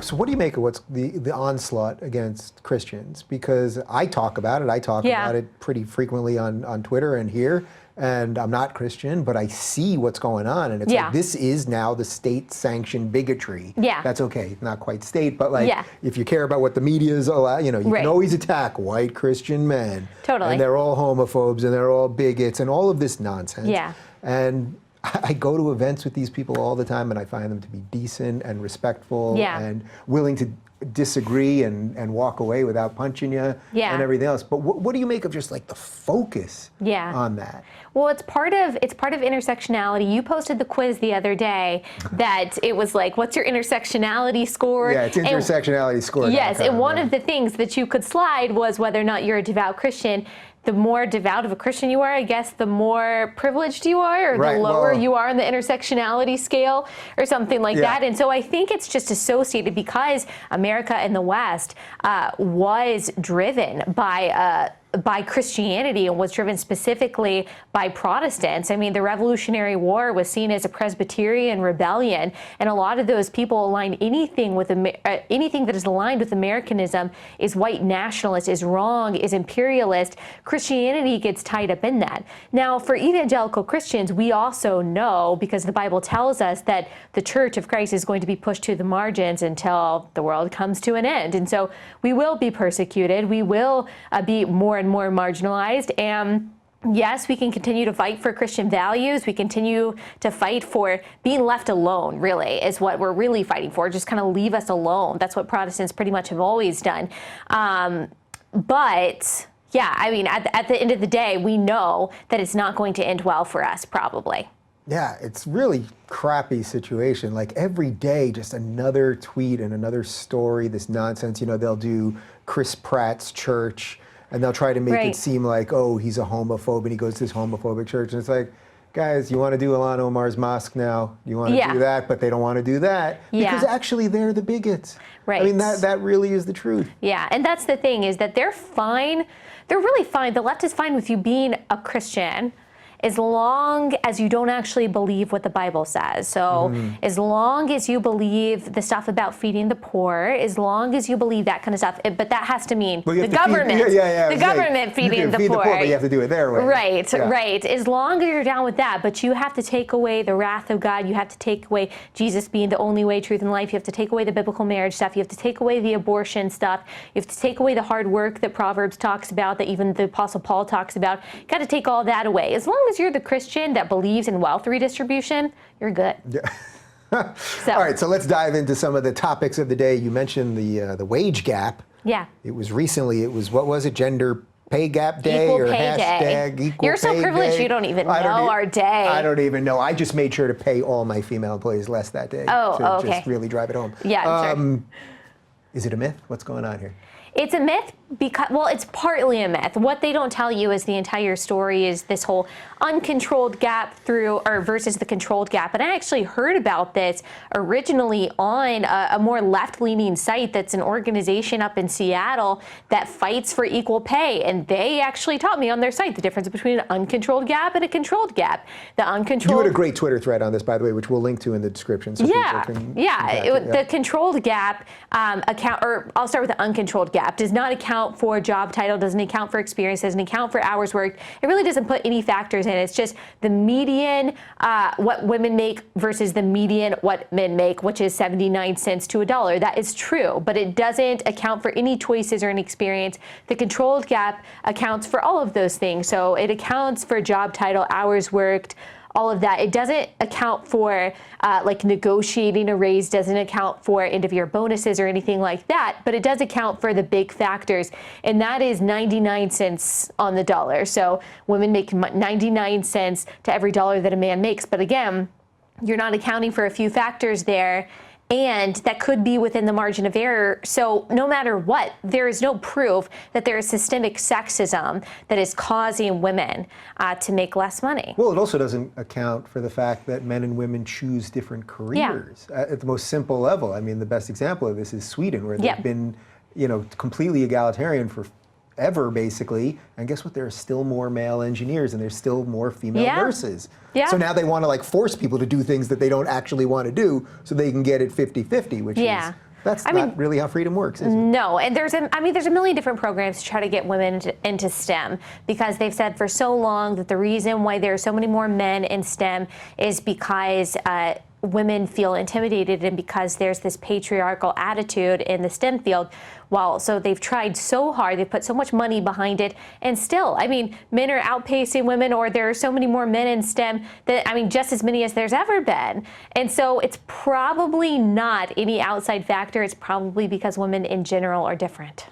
So what do you make of what's the onslaught against Christians? Because I talk about it. I talk about it pretty frequently on Twitter and here. And I'm not Christian, but I see what's going on. And it's like, this is now the state-sanctioned bigotry. Yeah. That's okay. Not quite state, but like, if you care about what the media is allowed, you know, you can always attack white Christian men. Totally. And they're all homophobes and they're all bigots and all of this nonsense. Yeah. And I go to events with these people all the time and I find them to be decent and respectful and willing to disagree and walk away without punching you and everything else. But what do you make of just like the focus on that? Well, it's part of intersectionality. You posted the quiz the other day that it was like, what's your intersectionality score? Yeah, it's intersectionality score. Yes, and one of the things that you could slide was whether or not you're a devout Christian. The more devout of a Christian you are, I guess, the more privileged you are, or the lower you are in the intersectionality scale, or something like that. And so I think it's just associated because America and the West was driven by Christianity and was driven specifically by Protestants. I mean, the Revolutionary War was seen as a Presbyterian rebellion, and a lot of those people align anything with anything that is aligned with Americanism is white nationalist, is wrong, is imperialist. Christianity gets tied up in that. Now, for evangelical Christians, we also know, because the Bible tells us that the Church of Christ is going to be pushed to the margins until the world comes to an end. And so we will be persecuted. We will be more and more marginalized. And yes, we can continue to fight for Christian values. We continue to fight for being left alone, really, is what we're really fighting for. Just kind of leave us alone. That's what Protestants pretty much have always done. But yeah, I mean, at the end of the day, we know that it's not going to end well for us, probably. Yeah, it's really crappy situation. Like every day, just another tweet and another story, this nonsense. You know, they'll do Chris Pratt's church and they'll try to make it seem like, oh, he's a homophobe and he goes to this homophobic church. And it's like, guys, you want to do Ilhan Omar's mosque now? You want to do that, but they don't want to do that because actually they're the bigots. Right. I mean, that really is the truth. Yeah, and that's the thing, is that they're fine. They're really fine. The left is fine with you being a Christian as long as you don't actually believe what the Bible says. So as long as you believe the stuff about feeding the poor, as long as you believe that kind of stuff, but that has to mean the government, the government feeding the poor. But you have to do it their way. Right, right. As long as you're down with that, but you have to take away the wrath of God. You have to take away Jesus being the only way, truth, and life. You have to take away the biblical marriage stuff. You have to take away the abortion stuff. You have to take away the hard work that Proverbs talks about, that even the Apostle Paul talks about. You got to take all that away. As long as you're the Christian that believes in wealth redistribution, you're good. Yeah. All right, so let's dive into some of the topics of the day. You mentioned the wage gap. Yeah. It was recently, what was it, Gender Pay Gap Day Equal or pay hashtag day. Equal You're so Pay privileged Day. you don't even know our day. I don't even know. I just made sure to pay all my female employees less that day to just really drive it home. Yeah, sure. Is it a myth? What's going on here? It's a myth because, well, it's partly a myth. What they don't tell you is the entire story is this whole uncontrolled gap versus the controlled gap. And I actually heard about this originally on a more left-leaning site that's an organization up in Seattle that fights for equal pay. And they actually taught me on their site the difference between an uncontrolled gap and a controlled gap. The uncontrolled... You had a great Twitter thread on this, by the way, which we'll link to in the description. So the controlled gap I'll start with the uncontrolled gap. Does not account for job title, doesn't account for experience, doesn't account for hours worked. It really doesn't put any factors in. It's just the median what women make versus the median what men make, which is 79 cents to $1. That is true, but it doesn't account for any choices or any experience. The controlled gap accounts for all of those things. So it accounts for job title, hours worked, all of that. It doesn't account for like negotiating a raise, doesn't account for end of year bonuses or anything like that, but it does account for the big factors, and that is 99 cents on the dollar. So women make 99 cents to every dollar that a man makes. But again, you're not accounting for a few factors there, and that could be within the margin of error. So no matter what, there is no proof that there is systemic sexism that is causing women to make less money. Well, it also doesn't account for the fact that men and women choose different careers at the most simple level. I mean, the best example of this is Sweden, where they've been, completely egalitarian for ever, basically. And guess what? There are still more male engineers and there's still more female nurses. Yeah. So now they want to force people to do things that they don't actually want to do so they can get it 50-50, which is That's not really how freedom works, is it? No, and there's a million different programs to try to get women into STEM, because they've said for so long that the reason why there are so many more men in STEM is because women feel intimidated and because there's this patriarchal attitude in the STEM field. So they've tried so hard, they've put so much money behind it, and still, men are outpacing women, or there are so many more men in STEM that, just as many as there's ever been. And so it's probably not any outside factor, it's probably because women in general are different.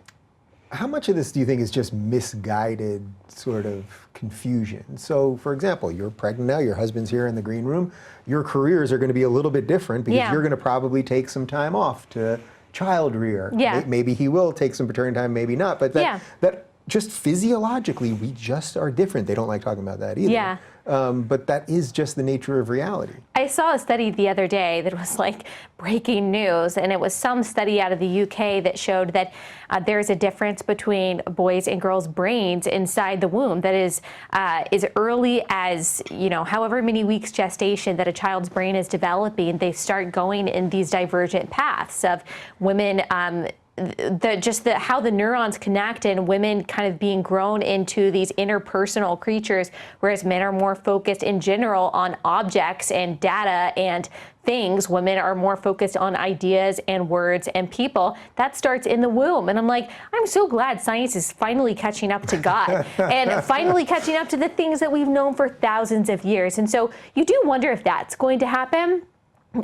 How much of this do you think is just misguided sort of confusion? So, for example, you're pregnant now, your husband's here in the green room, your careers are going to be a little bit different because you're going to probably take some time off to child rear. Yeah. Maybe he will take some paternity time, maybe not. But that just physiologically, we just are different. They don't like talking about that either. Yeah. But that is just the nature of reality. I saw a study the other day that was like breaking news, and it was some study out of the UK that showed that there's a difference between boys' and girls' brains inside the womb that is as early as, however many weeks gestation that a child's brain is developing. They start going in these divergent paths of women, how the neurons connect, and women kind of being grown into these interpersonal creatures, whereas men are more focused in general on objects and data and things. Women are more focused on ideas and words and people. That starts in the womb. And I'm like, I'm so glad science is finally catching up to God and finally catching up to the things that we've known for thousands of years. And so you do wonder if that's going to happen.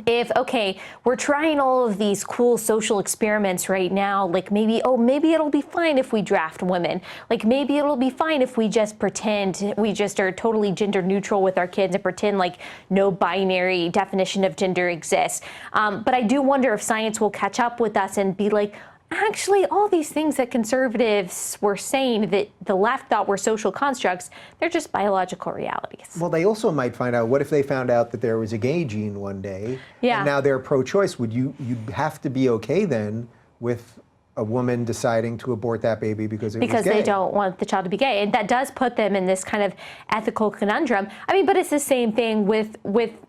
If, okay, we're trying all of these cool social experiments right now, like maybe it'll be fine if we draft women. Like maybe it'll be fine if we just pretend we just are totally gender neutral with our kids and pretend like no binary definition of gender exists. But I do wonder if science will catch up with us and be like, actually, all these things that conservatives were saying that the left thought were social constructs, they're just biological realities. Well, they also might find out, what if they found out that there was a gay gene one day, and now they're pro-choice? You'd have to be okay then with a woman deciding to abort that baby because it was gay. Because they don't want the child to be gay. And that does put them in this kind of ethical conundrum. But it's the same thing with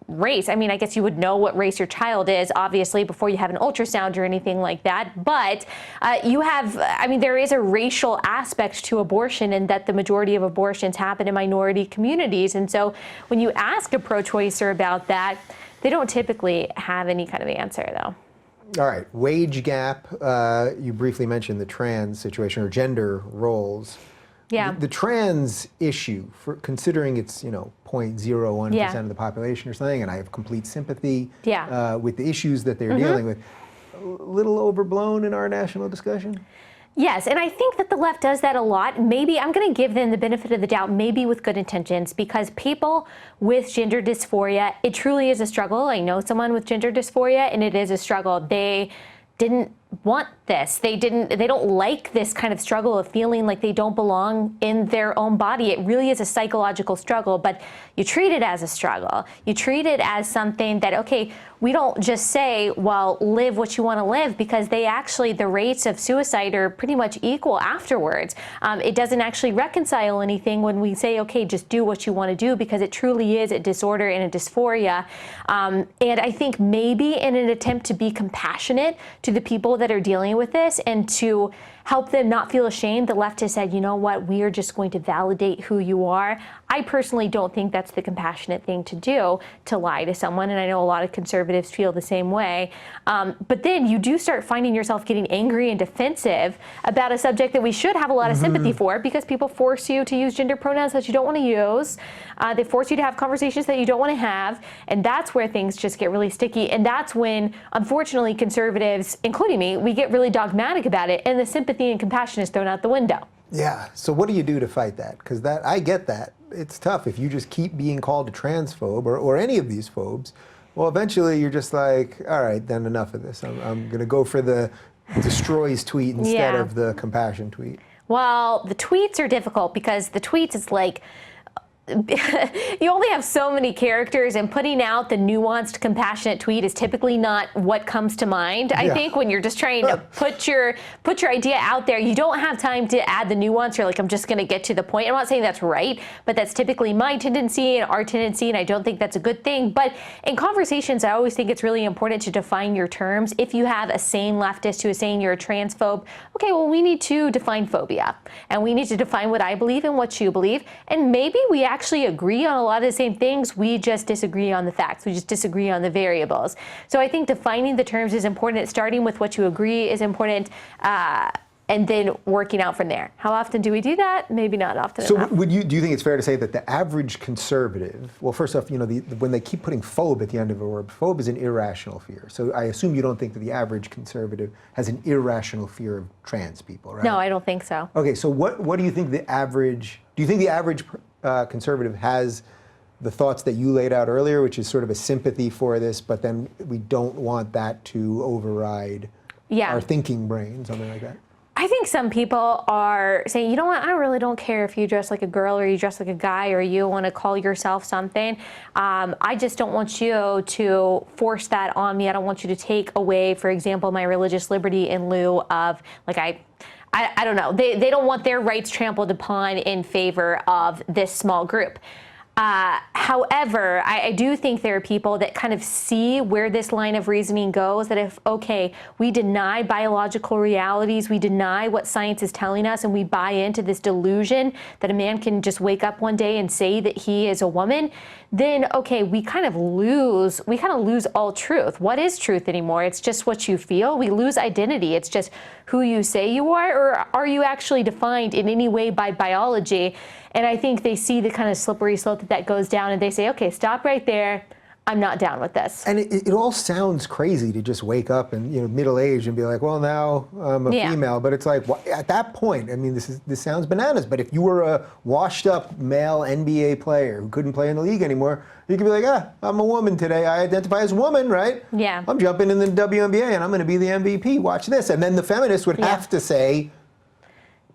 race. I guess you would know what race your child is, obviously, before you have an ultrasound or anything like that. But there is a racial aspect to abortion, in that the majority of abortions happen in minority communities. And so when you ask a pro-choicer about that, they don't typically have any kind of answer, though. All right, wage gap. You briefly mentioned the trans situation, or gender roles. Yeah. The trans issue, considering it's 0.01% of the population or something, and I have complete sympathy with the issues that they're dealing with. A little overblown in our national discussion? Yes, and I think that the left does that a lot. Maybe I'm going to give them the benefit of the doubt, maybe with good intentions, because people with gender dysphoria, it truly is a struggle. I know someone with gender dysphoria, and it is a struggle. They didn't want this. They don't like this kind of struggle of feeling like they don't belong in their own body. It really is a psychological struggle, but you treat it as a struggle. You treat it as something that, okay, we don't just say, well, live what you want to live, because the rates of suicide are pretty much equal afterwards. It doesn't actually reconcile anything when we say, okay, just do what you want to do, because it truly is a disorder and a dysphoria. And I think maybe in an attempt to be compassionate to the people that are dealing with this and to help them not feel ashamed, the left has said, you know what, we are just going to validate who you are. I personally don't think that's the compassionate thing to do, to lie to someone, and I know a lot of conservatives feel the same way. But then you do start finding yourself getting angry and defensive about a subject that we should have a lot of sympathy for, because people force you to use gender pronouns that you don't want to use. They force you to have conversations that you don't want to have, and that's where things just get really sticky. And that's when, unfortunately, conservatives, including me, we get really dogmatic about it, and the sympathy and compassion is thrown out the window. Yeah, so what do you do to fight that? Because I get that. It's tough if you just keep being called a transphobe or any of these phobes. Well, eventually you're just like, all right, then enough of this. I'm going to go for the destroys tweet instead of the compassion tweet. Well, the tweets are difficult, because the tweets, it's like, you only have so many characters, and putting out the nuanced, compassionate tweet is typically not what comes to mind. I think when you're just trying to put your idea out there, you don't have time to add the nuance. You're like, I'm just going to get to the point. I'm not saying that's right, but that's typically my tendency and our tendency, and I don't think that's a good thing. But in conversations, I always think it's really important to define your terms. If you have a sane leftist who is saying you're a transphobe, okay, well, we need to define phobia, and we need to define what I believe and what you believe, and maybe we actually agree on a lot of the same things. We just disagree on the facts. We just disagree on the variables. So I think defining the terms is important. Starting with what you agree is important, and then working out from there. How often do we do that? Maybe not often enough. So do you think it's fair to say that the average conservative, well, first off, when they keep putting phobe at the end of a word, phobe is an irrational fear. So I assume you don't think that the average conservative has an irrational fear of trans people, right? No, I don't think so. Okay, so what do you think the average conservative has the thoughts that you laid out earlier, which is sort of a sympathy for this, but then we don't want that to override our thinking brain, something like that? I think some people are saying, you know what, I really don't care if you dress like a girl or you dress like a guy or you want to call yourself something. I just don't want you to force that on me. I don't want you to take away, for example, my religious liberty in lieu of, like, I don't know. They don't want their rights trampled upon in favor of this small group. However, I do think there are people that kind of see where this line of reasoning goes, that if, okay, we deny biological realities, we deny what science is telling us, and we buy into this delusion that a man can just wake up one day and say that he is a woman, then, okay, we kind of lose all truth. What is truth anymore? It's just what you feel. We lose identity. It's just who you say you are, or are you actually defined in any way by biology? And I think they see the kind of slippery slope that goes down, and they say, okay, stop right there. I'm not down with this. And it all sounds crazy to just wake up and, middle-aged and be like, well, now I'm a female. But it's like, at that point, I mean, this sounds bananas. But if you were a washed-up male NBA player who couldn't play in the league anymore, you could be like, I'm a woman today. I identify as a woman, right? Yeah. I'm jumping in the WNBA, and I'm going to be the MVP. Watch this. And then the feminists would have to say,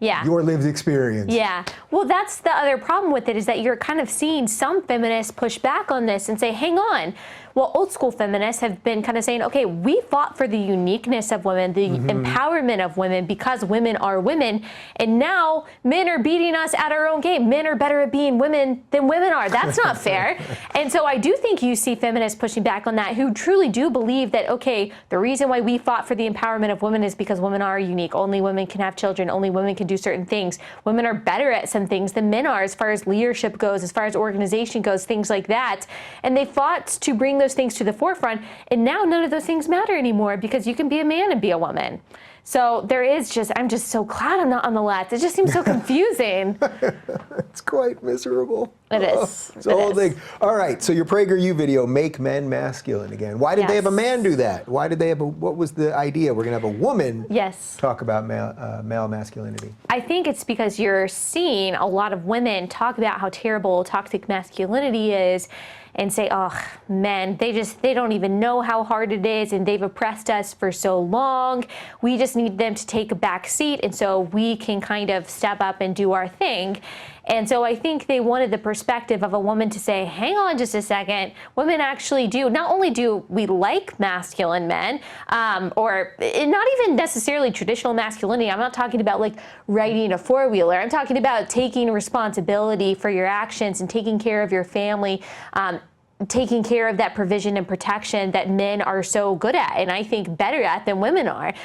your lived experience. Yeah. Well, that's the other problem with it, is that you're kind of seeing some feminists push back on this and say, hang on. Well, old school feminists have been kind of saying, okay, we fought for the uniqueness of women, the empowerment of women, because women are women. And now men are beating us at our own game. Men are better at being women than women are. That's not fair. And so I do think you see feminists pushing back on that, who truly do believe that, okay, the reason why we fought for the empowerment of women is because women are unique. Only women can have children. Only women can do certain things. Women are better at some things than men are, as far as leadership goes, as far as organization goes, things like that. And they fought to bring those things to the forefront, and now none of those things matter anymore, because you can be a man and be a woman. So I'm just so glad I'm not on the left. It just seems so confusing. It's quite miserable. It is. It's the whole thing. All right, so your PragerU video, Make Men Masculine Again. Why did they have a man do that? Why did they have what was the idea? We're going to have a woman talk about male masculinity. I think it's because you're seeing a lot of women talk about how terrible toxic masculinity is, and say, oh, men, they don't even know how hard it is, and they've oppressed us for so long. We just need them to take a back seat, and so we can kind of step up and do our thing. And so I think they wanted the perspective of a woman to say, hang on just a second, women actually do, not only do we like masculine men, or not even necessarily traditional masculinity. I'm not talking about like riding a four-wheeler. I'm talking about taking responsibility for your actions and taking care of your family, taking care of that provision and protection that men are so good at, and I think better at than women are.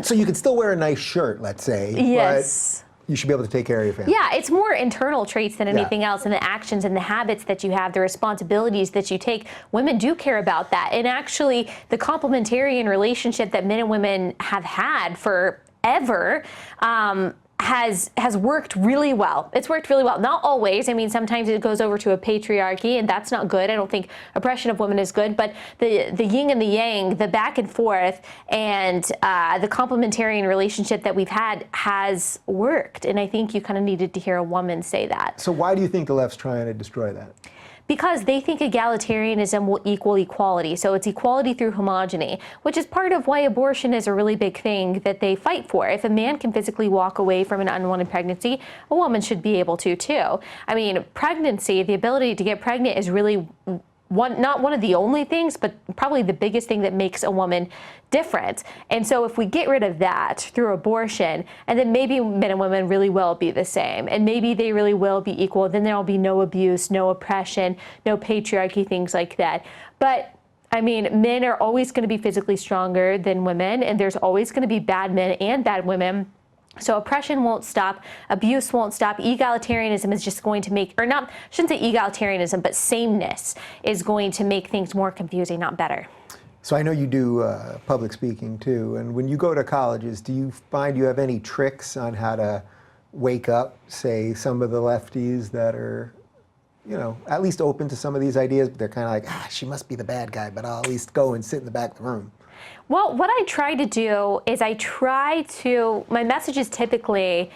So you could still wear a nice shirt, let's say. Yes. But you should be able to take care of your family. Yeah, it's more internal traits than anything else, and the actions and the habits that you have, the responsibilities that you take. Women do care about that. And actually, the complementarian relationship that men and women have had forever has worked really well. It's worked really well. Not always. I mean, sometimes it goes over to a patriarchy, and that's not good. I don't think oppression of women is good, but the yin and the yang, the back and forth, and the complementarian relationship that we've had has worked. And I think you kind of needed to hear a woman say that. So why do you think the left's trying to destroy that? because they think egalitarianism will equal equality. So it's equality through homogeny, which is part of why abortion is a really big thing that they fight for. If a man can physically walk away from an unwanted pregnancy, a woman should be able to too. I mean, pregnancy, the ability to get pregnant is really not one of the only things, but probably the biggest thing that makes a woman different. And so if we get rid of that through abortion, and then maybe men and women really will be the same, and maybe they really will be equal, then there'll be no abuse, no oppression, no patriarchy, things like that. But I mean, men are always going to be physically stronger than women, and there's always going to be bad men and bad women. So oppression won't stop, abuse won't stop, egalitarianism is just going to make, or not, I shouldn't say egalitarianism, but sameness is going to make things more confusing, not better. So I know you do public speaking too, and when you go to colleges, do you find you have any tricks on how to wake up, say, some of the lefties that are, you know, at least open to some of these ideas, but they're kind of like, she must be the bad guy, but I'll at least go and sit in the back of the room? Well, what I try to do is my message is typically,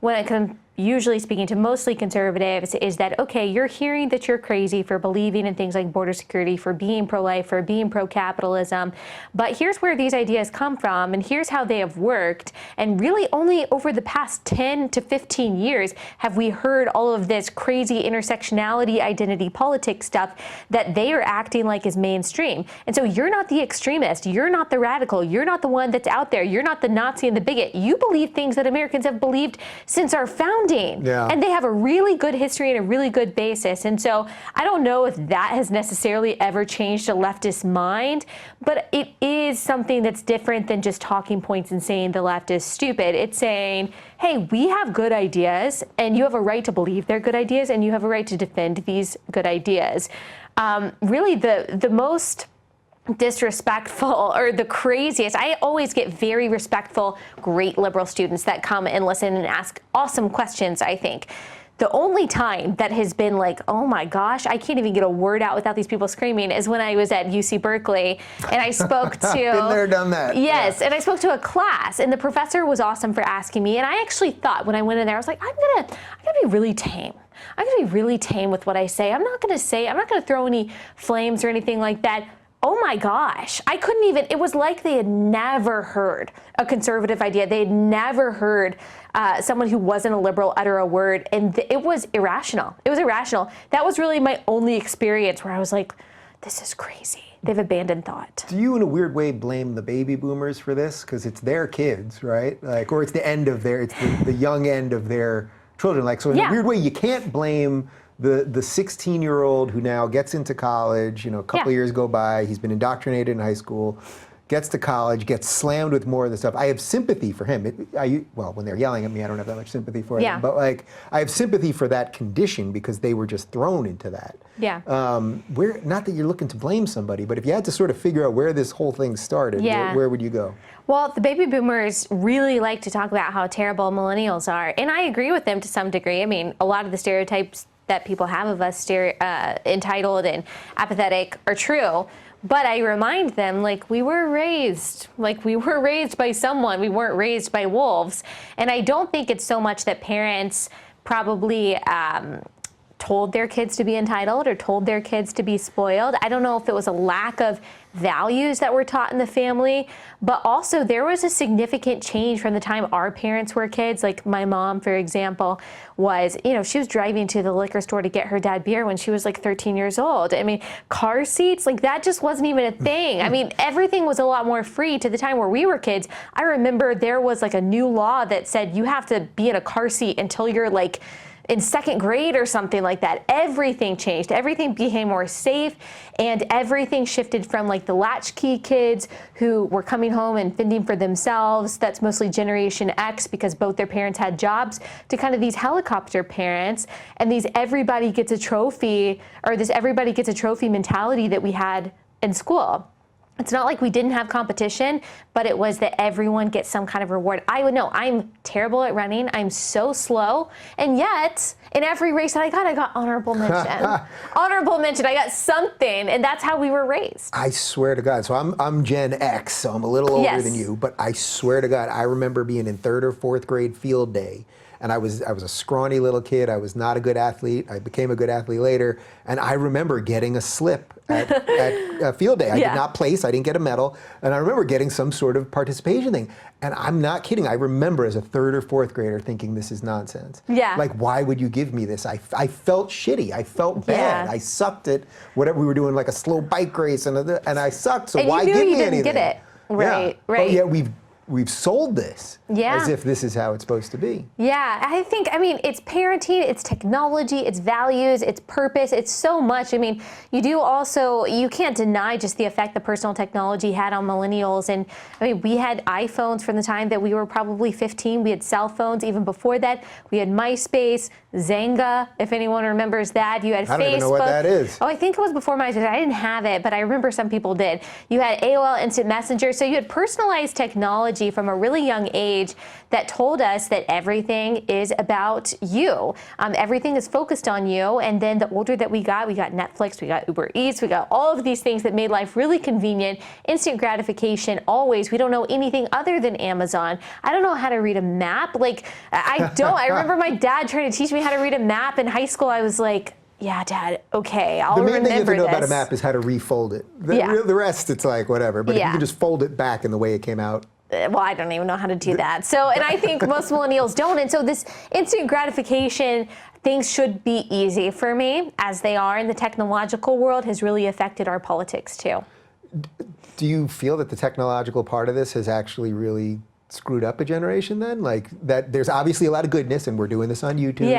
when it comes, usually speaking to mostly conservatives, is that, okay, you're hearing that you're crazy for believing in things like border security, for being pro-life, for being pro-capitalism, but here's where these ideas come from, and here's how they have worked, and really only over the past 10 to 15 years have we heard all of this crazy intersectionality, identity politics stuff that they are acting like is mainstream. And so you're not the extremist, you're not the radical, you're not the one that's out there, you're not the Nazi and the bigot. You believe things that Americans have believed since our founding. Yeah. And they have a really good history and a really good basis. And so I don't know if that has necessarily ever changed a leftist mind, but it is something that's different than just talking points and saying the left is stupid. It's saying, hey, we have good ideas, and you have a right to believe they're good ideas, and you have a right to defend these good ideas. Really, the most disrespectful or the craziest, I always get very respectful, great liberal students that come and listen and ask awesome questions, I think. The only time that has been like, oh my gosh, I can't even get a word out without these people screaming, is when I was at UC Berkeley and I spoke to... Been there, done that. Yes, yeah. And I spoke to a class, and the professor was awesome for asking me, and I actually thought when I went in there, I was like, I'm gonna be really tame. I'm gonna be really tame with what I say. I'm not gonna throw any flames or anything like that. Oh my gosh, I couldn't even, it was like they had never heard a conservative idea. They had never heard someone who wasn't a liberal utter a word, and it was irrational. It was irrational. That was really my only experience where I was like, this is crazy. They've abandoned thought. Do you, in a weird way, blame the baby boomers for this? Because it's their kids, right? Like, or it's the end of it's the young end of their children. Like, so in a weird way, you can't blame the 16-year-old who now gets into college, you know, a couple years go by, he's been indoctrinated in high school, gets to college, gets slammed with more of the stuff. I have sympathy for him. Well, when they're yelling at me, I don't have that much sympathy for them. But like, I have sympathy for that condition because they were just thrown into that. Yeah. Not that you're looking to blame somebody, but if you had to sort of figure out where this whole thing started, where would you go? Well, the baby boomers really like to talk about how terrible millennials are, and I agree with them to some degree. I mean, a lot of the stereotypes that people have of us entitled and apathetic are true. But I remind them, like, we were raised by someone. We weren't raised by wolves. And I don't think it's so much that parents probably told their kids to be entitled or told their kids to be spoiled. I don't know if it was a lack of values that were taught in the family, but also there was a significant change from the time our parents were kids. Like my mom, for example, was, you know, she was driving to the liquor store to get her dad beer when she was like 13 years old. I mean, car seats, like that just wasn't even a thing. I mean, everything was a lot more free to the time where we were kids. I remember there was like a new law that said you have to be in a car seat until you're like in second grade or something like that. Everything changed. Everything became more safe, and everything shifted from like the latchkey kids who were coming home and fending for themselves. That's mostly Generation X because both their parents had jobs, to kind of these helicopter parents and these everybody gets a trophy, or this everybody gets a trophy mentality that we had in school. It's not like we didn't have competition, but it was that everyone gets some kind of reward. I would know I'm terrible at running. I'm so slow. And yet, in every race that I got honorable mention. Honorable mention. I got something. And that's how we were raised. I swear to God. So I'm Gen X, so I'm a little older than you. But I swear to God, I remember being in 3rd or 4th grade field day. and I was a scrawny little kid. I was not a good athlete. I became a good athlete later, and I remember getting a slip at field day. I did not place. I didn't get a medal, and I remember getting some sort of participation thing. And I'm not kidding. I remember as a 3rd or 4th grader thinking, this is nonsense. Yeah. Like, why would you give me this? I felt shitty. I felt bad. I sucked at whatever we were doing, like a slow bike race, and I sucked. So and why you knew give you me didn't anything? Get it. Right. Yeah. Right. But yet we've sold this as if this is how it's supposed to be. Yeah, I mean, it's parenting, it's technology, it's values, it's purpose, it's so much. I mean, you can't deny just the effect the personal technology had on millennials. And I mean, we had iPhones from the time that we were probably 15. We had cell phones even before that. We had MySpace, Zanga, if anyone remembers that. You had Facebook. I don't even know what that is. Oh, I think it was before MySpace. I didn't have it, but I remember some people did. You had AOL Instant Messenger. So you had personalized technology from a really young age that told us that everything is about you. Everything is focused on you. And then the older that we got Netflix, we got Uber Eats, we got all of these things that made life really convenient, instant gratification always. We don't know anything other than Amazon. I don't know how to read a map. Like, I don't. I remember my dad trying to teach me how to read a map in high school. I was like, yeah, Dad, okay, I'll remember this. The main thing you have to know about a map is how to refold it. The rest, it's like, whatever. But if you can just fold it back in the way it came out. Well, I don't even know how to do that. So, and I think most millennials don't. And so this instant gratification, things should be easy for me, as they are in the technological world, has really affected our politics too. Do you feel that the technological part of this has actually really screwed up a generation then? Like, that there's obviously a lot of goodness, and we're doing this on YouTube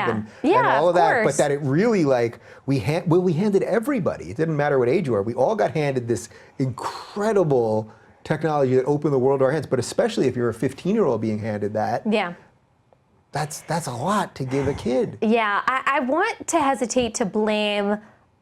and all of that, but that it really, like, we handed everybody, it didn't matter what age you are, we all got handed this incredible technology that opened the world to our hands, but especially if you're a 15-year-old being handed that. Yeah. That's a lot to give a kid. Yeah, I want to hesitate to blame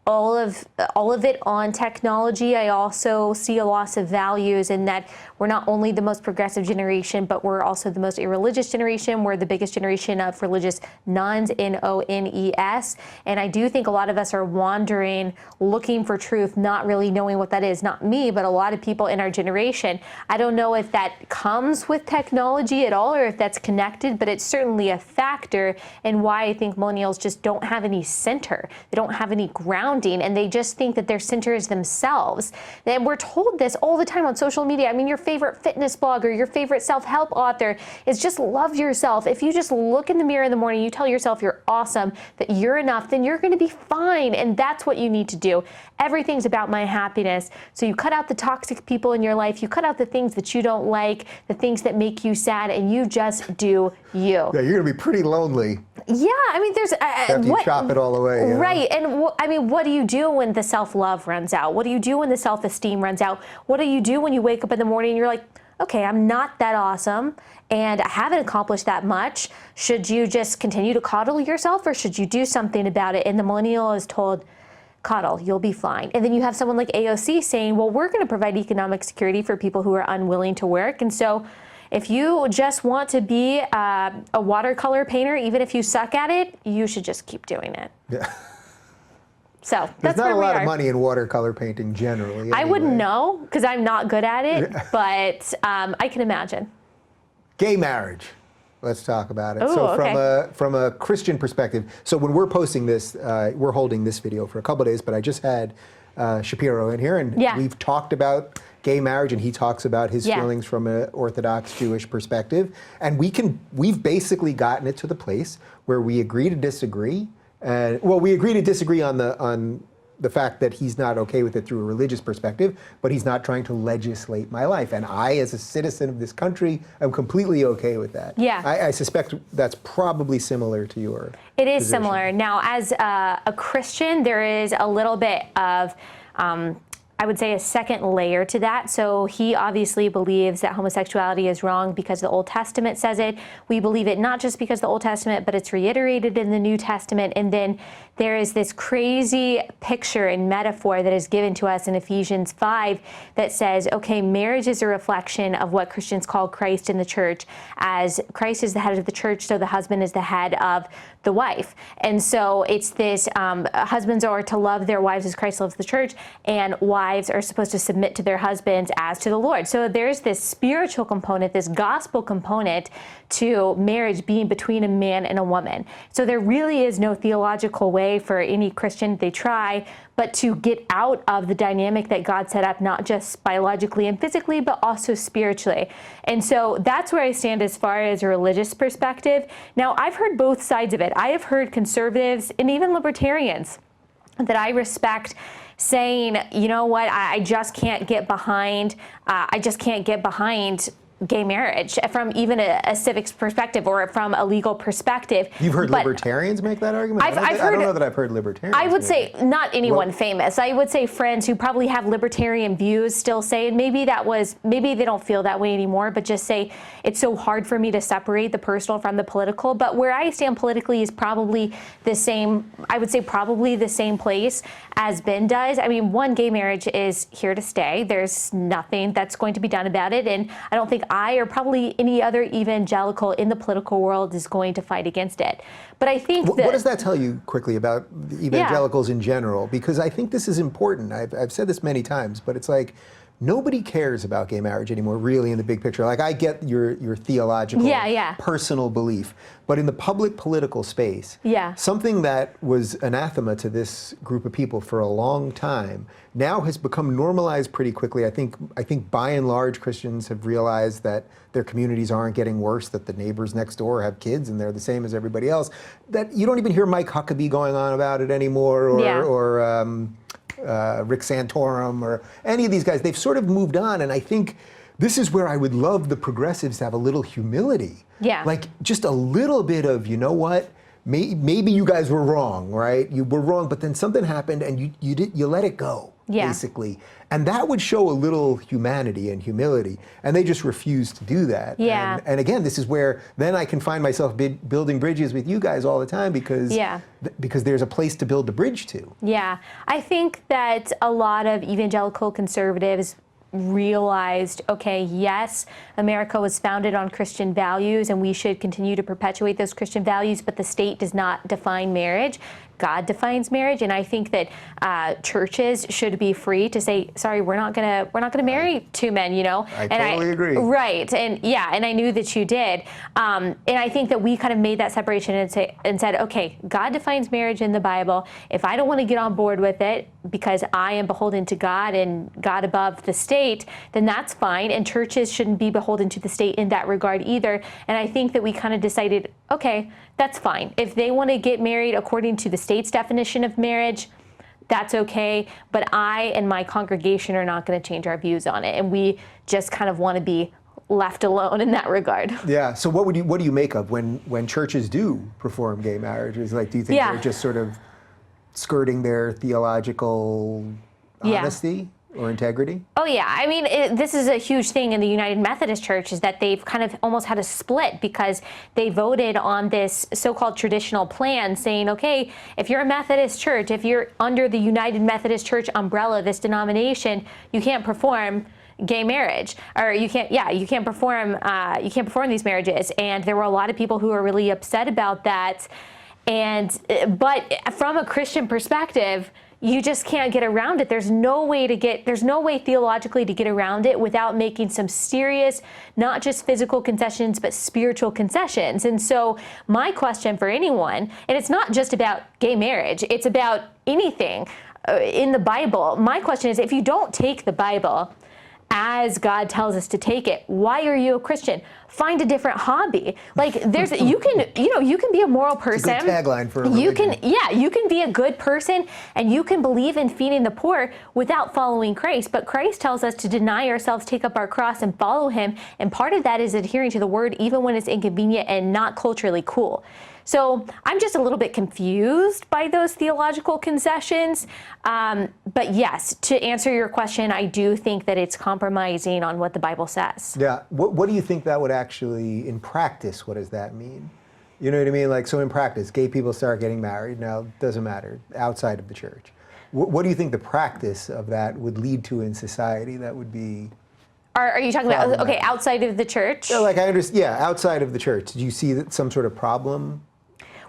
all of it on technology. I also see a loss of values in that we're not only the most progressive generation, but we're also the most irreligious generation. We're the biggest generation of religious nones, N-O-N-E-S. And I do think a lot of us are wandering, looking for truth, not really knowing what that is. Not me, but a lot of people in our generation. I don't know if that comes with technology at all or if that's connected, but it's certainly a factor in why I think millennials just don't have any center. They don't have any grounding, and they just think that their center is themselves. And we're told this all the time on social media. I mean, your favorite fitness blogger, your favorite self-help author is just love yourself. If you just look in the mirror in the morning, you tell yourself you're awesome, that you're enough, then you're going to be fine. And that's what you need to do. Everything's about my happiness. So you cut out the toxic people in your life. You cut out the things that you don't like, the things that make you sad, and you just do you. Yeah, you're going to be pretty lonely. Yeah, I mean, there's... after you chop it all away. You know? Right, and I mean, what do you do when the self-love runs out? What do you do when the self-esteem runs out? What do you do when you wake up in the morning and you're like, okay, I'm not that awesome, and I haven't accomplished that much. Should you just continue to coddle yourself, or should you do something about it? And the millennial is told, coddle, you'll be fine. And then you have someone like AOC saying, well, we're going to provide economic security for people who are unwilling to work. And so if you just want to be a watercolor painter, even if you suck at it, you should just keep doing it. Yeah. So there's not a lot of money in watercolor painting generally. Anyway. I wouldn't know because I'm not good at it, but I can imagine. Gay marriage. Let's talk about it. Ooh, so from a Christian perspective, so when we're posting this, we're holding this video for a couple of days, but I just had Shapiro in here, and we've talked about gay marriage, and he talks about his feelings from an Orthodox Jewish perspective, and we've basically gotten it to the place where we agree to disagree. We agree to disagree on the fact that he's not okay with it through a religious perspective, but he's not trying to legislate my life. And I, as a citizen of this country, am completely okay with that. Yeah. I suspect that's probably similar to your It is position. similar. Now, as a Christian, there is a little bit of I would say a second layer to that. So he obviously believes that homosexuality is wrong because the Old Testament says it. We believe it not just because the Old Testament, but it's reiterated in the New Testament. And then there is this crazy picture and metaphor that is given to us in Ephesians 5 that says, okay, marriage is a reflection of what Christians call Christ in the church. As Christ is the head of the church, so the husband is the head of the wife. And so it's this, husbands are to love their wives as Christ loves the church, and wives wives are supposed to submit to their husbands as to the Lord. So there's this spiritual component, this gospel component to marriage being between a man and a woman. So there really is no theological way for any Christian, they try, but to get out of the dynamic that God set up, not just biologically and physically, but also spiritually. And so that's where I stand as far as a religious perspective. Now, I've heard both sides of it. I have heard conservatives and even libertarians that I respect saying, you know what, I just can't get behind, gay marriage from even a civics perspective or from a legal perspective. You've heard libertarians make that argument? I don't know that I've heard libertarians. I would say not anyone famous. I would say friends who probably have libertarian views still say, and maybe they don't feel that way anymore, but just say it's so hard for me to separate the personal from the political. But where I stand politically is probably the same, I would say probably the same place as Ben does. I mean, one, gay marriage is here to stay. There's nothing that's going to be done about it. And I don't think I or probably any other evangelical in the political world is going to fight against it. But I think that... What does that tell you quickly about evangelicals in general? Because I think this is important. I've said this many times, but it's like nobody cares about gay marriage anymore, really, in the big picture. Like, I get your theological, personal belief, but in the public political space, something that was anathema to this group of people for a long time now has become normalized pretty quickly. I think by and large Christians have realized that their communities aren't getting worse, that the neighbors next door have kids and they're the same as everybody else, that you don't even hear Mike Huckabee going on about it anymore, or Rick Santorum or any of these guys. They've sort of moved on, and I think this is where I would love the progressives to have a little humility. Like just a little bit of, you know what, maybe you guys were wrong, right? You were wrong, but then something happened and you let it go, basically. And that would show a little humanity and humility, and they just refuse to do that. And again, this is where then I can find myself building bridges with you guys all the time because there's a place to build a bridge to. I think that a lot of evangelical conservatives realized, okay, yes, America was founded on Christian values and we should continue to perpetuate those Christian values, but the state does not define marriage. God defines marriage, and I think that churches should be free to say, sorry, we're not gonna marry two men, you know. I totally agree. Right, and I knew that you did, and I think that we kind of made that separation and said, okay, God defines marriage in the Bible. If I don't want to get on board with it because I am beholden to God and God above the state, then that's fine, and churches shouldn't be beholden to the state in that regard either. And I think that we kind of decided, okay, that's fine. If they want to get married according to the state's definition of marriage, that's okay. But I and my congregation are not going to change our views on it. And we just kind of want to be left alone in that regard. So what do you make of when churches do perform gay marriages? Like, do you think they're just sort of skirting their theological honesty or integrity? Oh yeah, I mean, this is a huge thing in the United Methodist Church, is that they've kind of almost had a split because they voted on this so-called traditional plan saying, okay, if you're a Methodist church, if you're under the United Methodist Church umbrella, this denomination, you can't perform gay marriage, or you can't perform these marriages. And there were a lot of people who were really upset about that. But from a Christian perspective, you just can't get around it. There's no way theologically to get around it without making some serious, not just physical concessions, but spiritual concessions. And so my question for anyone, and it's not just about gay marriage, it's about anything in the Bible. My question is, if you don't take the Bible as God tells us to take it, why are you a Christian? Find a different hobby. Like, you can be a moral person. It's a good tagline for a religion. You can be a good person and you can believe in feeding the poor without following Christ. But Christ tells us to deny ourselves, take up our cross, and follow him. And part of that is adhering to the word even when it's inconvenient and not culturally cool. So I'm just a little bit confused by those theological concessions. But yes, to answer your question, I do think that it's compromising on what the Bible says. Yeah. What do you think that would actually, in practice, what does that mean? You know what I mean? Like, so in practice, gay people start getting married. Now, it doesn't matter, outside of the church. What do you think the practice of that would lead to in society that would be... Are you talking about, okay, outside of the church? Yeah, like I understand, outside of the church. Do you see some sort of problem?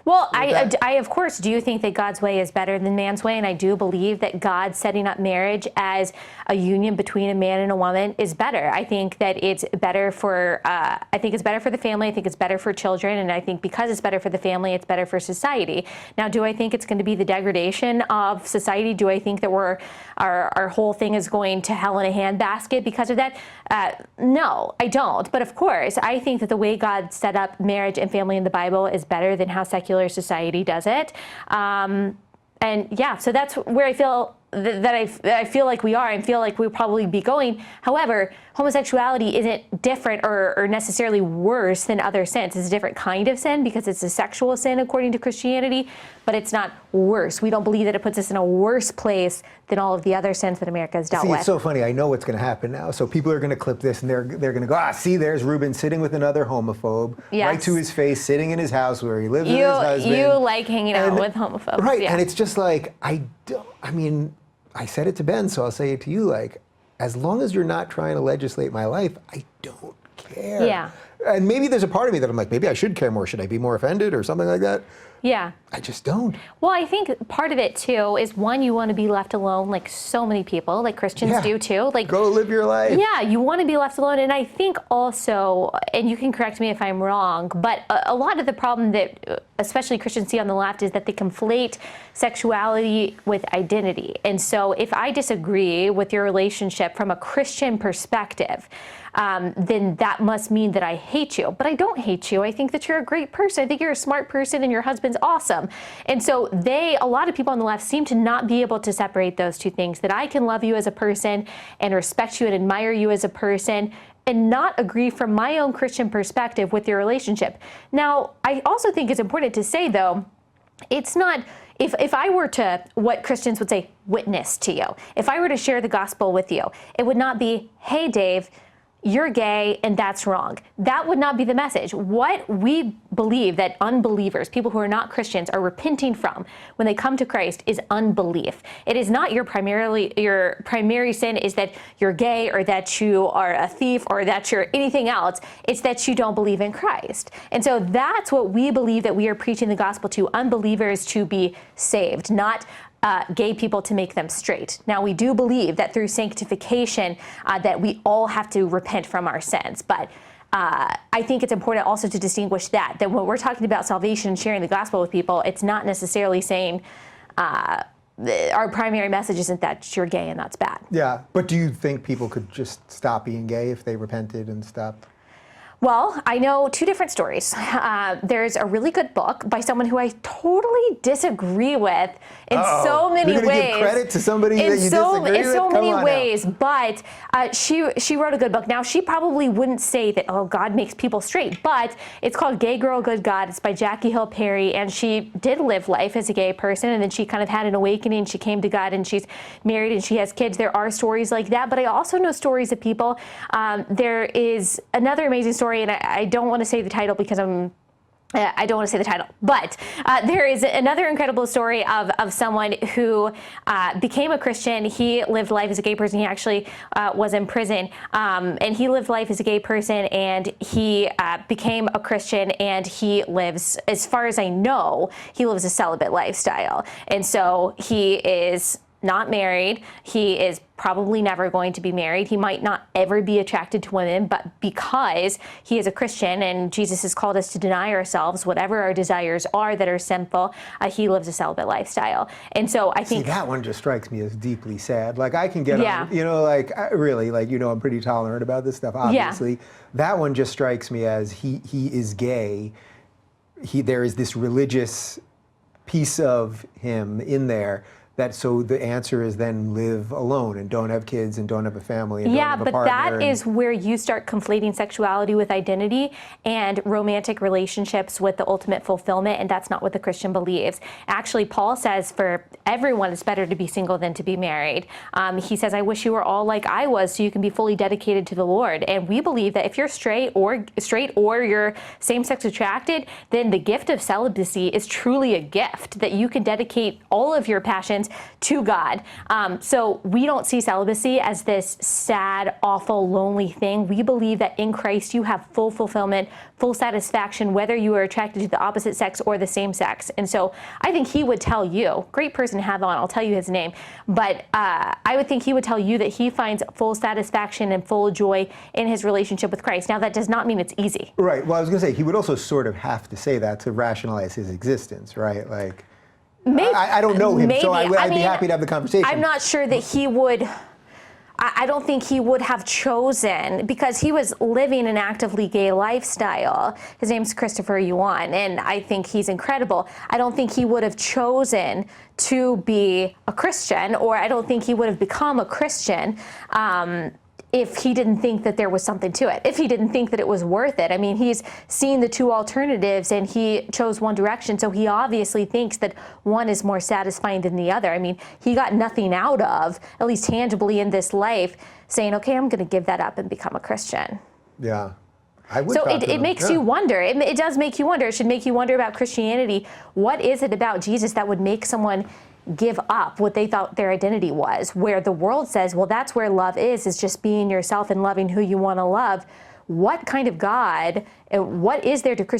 Well, I of course do think that God's way is better than man's way, and I do believe that God setting up marriage as a union between a man and a woman is better. I think that it's better for the family. I think it's better for children, and I think because it's better for the family, it's better for society. Now, do I think it's going to be the degradation of society? Do I think that our whole thing is going to hell in a handbasket because of that? No, I don't. But of course, I think that the way God set up marriage and family in the Bible is better than how secular society does it. And yeah, so that's where I feel that I feel like we are and feel like we'll probably be going. However, homosexuality isn't different or necessarily worse than other sins. It's a different kind of sin because it's a sexual sin according to Christianity, but it's not worse. We don't believe that it puts us in a worse place than all of the other sins that America has dealt with. It's so funny. I know what's going to happen now. So people are going to clip this and they're going to go, see, there's Rubin sitting with another homophobe, right to his face, sitting in his house where he lives with his husband. You like hanging out with homophobes. Right, and it's just like, I said it to Ben, so I'll say it to you, like, as long as you're not trying to legislate my life, I don't care. Yeah. And maybe there's a part of me that I'm like, maybe I should care more. Should I be more offended or something like that? Yeah. I just don't. Well, I think part of it too is one, you want to be left alone, like so many people, like Christians do too. Like, go live your life. Yeah, you want to be left alone. And I think also, and you can correct me if I'm wrong, but a lot of the problem that especially Christians see on the left is that they conflate sexuality with identity. And so if I disagree with your relationship from a Christian perspective, then that must mean that I hate you. But I don't hate you. I think that you're a great person. I think you're a smart person and your husband's awesome. And so a lot of people on the left seem to not be able to separate those two things, that I can love you as a person and respect you and admire you as a person and not agree from my own Christian perspective with your relationship. Now, I also think it's important to say, though, it's not, if I were to, what Christians would say, witness to you, if I were to share the gospel with you, it would not be, hey, Dave, you're gay and that's wrong. That would not be the message. What we believe that unbelievers, people who are not Christians, are repenting from when they come to Christ is unbelief. It is not your primary sin is that you're gay or that you are a thief or that you're anything else. It's that you don't believe in Christ. And so that's what we believe that we are preaching the gospel to unbelievers to be saved, not gay people to make them straight. Now, we do believe that through sanctification that we all have to repent from our sins, but I think it's important also to distinguish that when we're talking about salvation and sharing the gospel with people, it's not necessarily saying our primary message isn't that you're gay and that's bad. Yeah, but do you think people could just stop being gay if they repented and stopped? Well, I know two different stories. There's a really good book by someone who I totally disagree with in so many ways. You're going to give credit to somebody that you disagree with? In so many ways, but she wrote a good book. Now, she probably wouldn't say that, oh, God makes people straight, but it's called Gay Girl, Good God. It's by Jackie Hill Perry, and she did live life as a gay person, and then she kind of had an awakening. She came to God, and she's married, and she has kids. There are stories like that, but I also know stories of people. There is another amazing story, and I don't want to say the title because I don't want to say the title, but there is another incredible story of someone who became a Christian. He lived life as a gay person. He actually was in prison, and he lived life as a gay person, and he became a Christian, and he lives, as far as I know, he lives a celibate lifestyle. And so he is not married. He is probably never going to be married. He might not ever be attracted to women, but because he is a Christian and Jesus has called us to deny ourselves, whatever our desires are that are sinful, he lives a celibate lifestyle. And so I think that one just strikes me as deeply sad. Like I can get on, I'm pretty tolerant about this stuff, obviously. Yeah. That one just strikes me as he is gay. There is this religious piece of him in there. So the answer is then live alone and don't have kids and don't have a family and don't have a partner. Yeah, but that is where you start conflating sexuality with identity and romantic relationships with the ultimate fulfillment, and that's not what the Christian believes. Actually, Paul says for everyone it's better to be single than to be married. He says, I wish you were all like I was so you can be fully dedicated to the Lord. And we believe that if you're straight or you're same-sex attracted, then the gift of celibacy is truly a gift, that you can dedicate all of your passions humans to God. So we don't see celibacy as this sad, awful, lonely thing. We believe that in Christ you have full fulfillment, full satisfaction, whether you are attracted to the opposite sex or the same sex. And so I think he would tell you, great person to have on, I'll tell you his name, but I would think he would tell you that he finds full satisfaction and full joy in his relationship with Christ. Now, that does not mean it's easy. Right. Well, I was going to say, he would also sort of have to say that to rationalize his existence, right? Like, maybe, I don't know him, so I'd be happy to have the conversation. I'm not sure that he would. I don't think he would have chosen, because he was living an actively gay lifestyle. His name's Christopher Yuan, and I think he's incredible. I don't think he would have chosen to be a Christian, or I don't think he would have become a Christian if he didn't think that there was something to it, if he didn't think that it was worth it. I mean, he's seen the two alternatives and he chose one direction, so he obviously thinks that one is more satisfying than the other. I mean, he got nothing out of, at least tangibly in this life, saying, okay, I'm going to give that up and become a Christian. Yeah. I would. So it makes you wonder. It does make you wonder. It should make you wonder about Christianity. What is it about Jesus that would make someone give up what they thought their identity was, where the world says, well, that's where love is just being yourself and loving who you want to love? What kind of God, what is there to Christianity